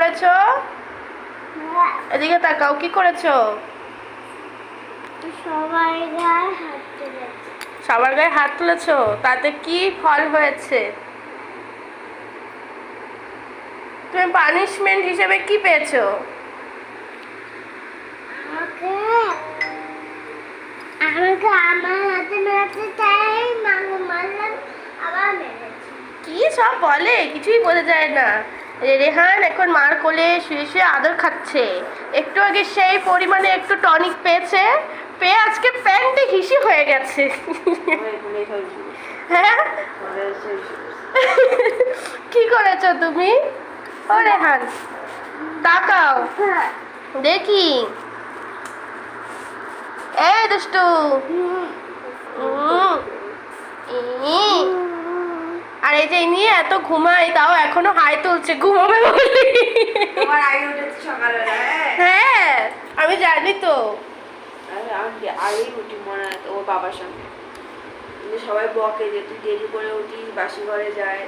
করেছো? এদিকে তাকাও, কি করেছো? সবার গায়ে হাত তুলেছো, তাতে কি ফল হয়েছে? তুমি পানিশমেন্ট হিসেবে কি পেয়েছো? কি সব বলে, কিছুই বোঝা যায় না। রেহান এখন মার কোলে শুয়ে শুয়ে আদর খাচ্ছে। একটু আগে সেই পরিমাণে একটু টনিক পেয়েছে, পেয়ে আজকে প্যান্টে হিসি হয়ে গেছে। হ্যাঁ, কি করেছো তুমি? ও রেহান, তাকাও দেখি। এই দুষ্টু। আর এই যে নিয়ে এত ঘুমাই, তাও এখনো হাই তুলছে ঘুমাবে বলে। হ্যাঁ, আমি জানি তো। আগেই উঠি মনে হয় ওর বাবার সঙ্গে, সবাই বকে যে তুই দেরি করে উঠিস, বাসি ঘরে যায়।